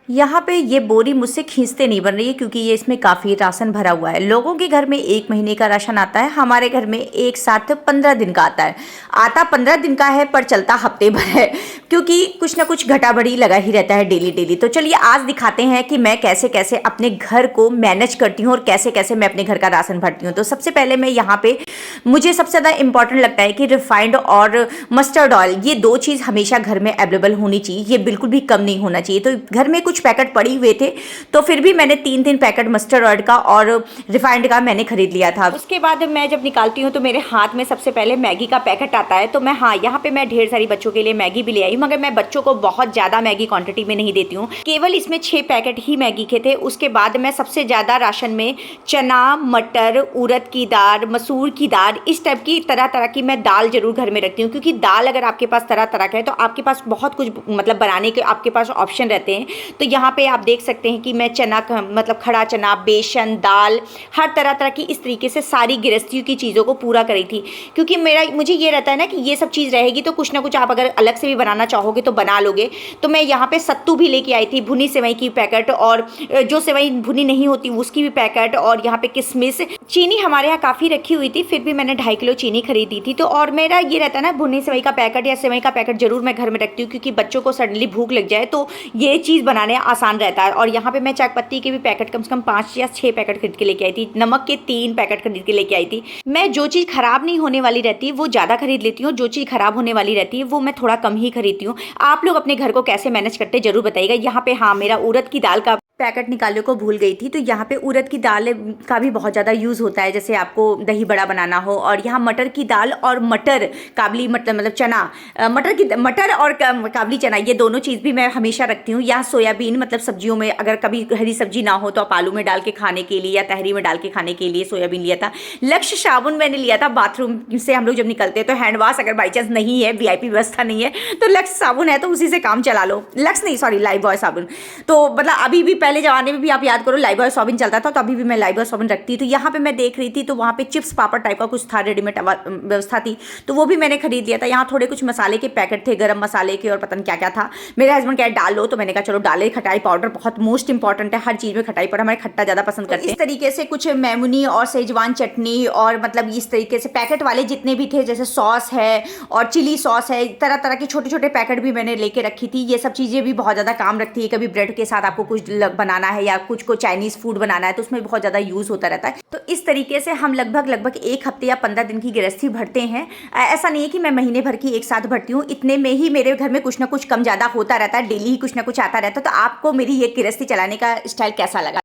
यहाँ पे ये बोरी मुझसे खींचते नहीं बन रही है क्योंकि ये इसमें काफ़ी राशन भरा हुआ है। लोगों के घर में 1 महीने का राशन आता है, हमारे घर में एक साथ 15 दिन का आता है। आता 15 दिन का है पर चलता हफ्ते भर है क्योंकि कुछ ना कुछ घटा बढ़ी लगा ही रहता है डेली डेली। तो चलिए आज दिखाते हैं कि मैं कैसे कैसे अपने घर को मैनेज करती हूँ और कैसे कैसे मैं अपने घर का राशन भरती हूँ। तो सबसे पहले मैं यहाँ पे मुझे सबसे ज़्यादा इंपॉर्टेंट लगता है कि रिफाइंड और मस्टर्ड ऑयल, ये 2 चीज़ हमेशा घर में अवेलेबल होनी चाहिए, ये बिल्कुल भी कम नहीं होना चाहिए। तो घर में कुछ पैकेट पड़े हुए थे तो फिर भी मैंने 3 पैकेट मस्टर्ड ऑयल का और रिफाइंड का मैंने खरीद लिया था। उसके बाद मैं जब निकालती हूँ तो मेरे हाथ में सबसे पहले मैगी का पैकेट आता है। तो मैं यहाँ पे मैं ढेर सारी बच्चों के लिए मैगी भी ले आई, मगर मैं बच्चों को बहुत ज़्यादा मैगी क्वांटिटी में नहीं देती हूँ, केवल इसमें 6 पैकेट ही मैगी के थे। उसके बाद मैं सबसे ज़्यादा राशन में चना, मटर, उड़द की दाल, मसूर की दाल, इस टाइप की तरह तरह की मैं दाल जरूर घर में रखती हूँ, क्योंकि दाल अगर आपके पास तरह तरह का है तो आपके पास बहुत कुछ मतलब बनाने के आपके पास ऑप्शन रहते हैं। तो यहाँ पे आप देख सकते हैं कि मैं चना मतलब खड़ा चना, बेसन, दाल, हर तरह तरह की इस तरीके से सारी गृहस्थियों की चीज़ों को पूरा करी थी। क्योंकि मुझे ये रहता है ना कि ये सब चीज़ रहेगी तो कुछ ना कुछ आप अगर अलग से भी बनाना चाहोगे तो बना लोगे। तो मैं यहाँ पे सत्तू भी लेके आई थी, भुनी सेवई की पैकेट, और जो सेवई भुनी नहीं होती उसकी भी पैकेट, और यहाँ पे किशमिश। चीनी हमारे यहाँ काफ़ी रखी हुई थी, फिर भी मैंने 2.5 किलो चीनी खरीदी थी। तो और मेरा ये रहता है ना, भुनी सेवई का पैकेट या सेवई का पैकेट जरूर मैं घर में रखती हूँ, क्योंकि बच्चों को सडनली भूख लग जाए तो ये चीज़ बनाने आसान रहता है। और यहाँ पे मैं चाय पत्ती के भी पैकेट कम से कम 5 या 6 पैकेट खरीद के लेके आई थी, नमक के 3 पैकेट खरीद के लेके आई थी। मैं जो चीज़ खराब नहीं होने वाली रहती है वो ज़्यादा खरीद लेती हूँ, जो चीज़ खराब होने वाली रहती है वो मैं थोड़ा कम ही खरीदती हूँ। आप लोग अपने घर को कैसे मैनेज करते जरूर बताइएगा। यहाँ पे हाँ, मेरा उड़द की दाल का पैकेट निकालने को भूल गई थी। तो यहाँ पे उड़द की दाल का भी बहुत ज़्यादा यूज़ होता है, जैसे आपको दही बड़ा बनाना हो। और यहाँ मटर की दाल और मटर काबली मतलब चना, मटर और काबली चना, ये दोनों चीज़ भी मैं हमेशा रखती हूँ। यहाँ सोयाबीन मतलब सब्जियों में अगर कभी हरी सब्जी ना हो तो आप आलू में डाल के खाने के लिए या तहरी में डाल के खाने के लिए सोयाबीन लिया था। लक्ष्य साबुन मैंने लिया था, बाथरूम से हम लोग जब निकलते हैं तो हैंड वॉश अगर बाई चांस नहीं है, वीआईपी व्यवस्था नहीं है, तो लक्ष्य साबुन है तो उसी से काम चला लो। लक्ष्य नहीं, सॉरी, लाइफबॉय साबुन। तो मतलब अभी भी पहले जमाने में भी आप याद करो लाइफबॉय साबुन चलता था, तो अभी भी मैं लाइफबॉय साबुन रखती थी। तो यहाँ पे मैं देख रही थी तो वहाँ पे चिप्स पापड़ टाइप का कुछ था, रेडीमेड व्यवस्था थी, तो वो भी मैंने खरीद लिया था। यहाँ थोड़े कुछ मसाले के पैकेट थे, गरम मसाले के और पता नहीं क्या क्या था। मेरे हस्बैंड क्या डाल लो, तो मैंने कहा चलो डाले। खटाई पाउडर बहुत मोस्ट इंपॉर्टेंट है, हर चीज़ में खटाई पाउडर, हमारे खट्टा ज़्यादा पसंद करते हैं। इस तरीके से कुछ मेमोनी और सेजवान चटनी और मतलब इस तरीके से पैकेट वाले जितने भी थे, जैसे सॉस है और चिली सॉस है, तरह तरह के छोटे छोटे पैकेट भी मैंने लेके रखी थी। ये सब चीज़ें भी बहुत ज़्यादा काम रखती है। कभी ब्रेड के साथ आपको कुछ बनाना है या कुछ को चाइनीज़ फूड बनाना है तो उसमें बहुत ज़्यादा यूज़ होता रहता है। तो इस तरीके से हम लगभग 1 हफ्ते या 15 दिन की गृहस्थी भरते हैं। ऐसा नहीं है कि मैं महीने भर की एक साथ भरती हूँ, इतने में ही मेरे घर में कुछ ना कुछ कम ज़्यादा होता रहता है, डेली ही कुछ ना कुछ आता रहता है। तो आपको मेरी ये गृहस्थी चलाने का स्टाइल कैसा लगा?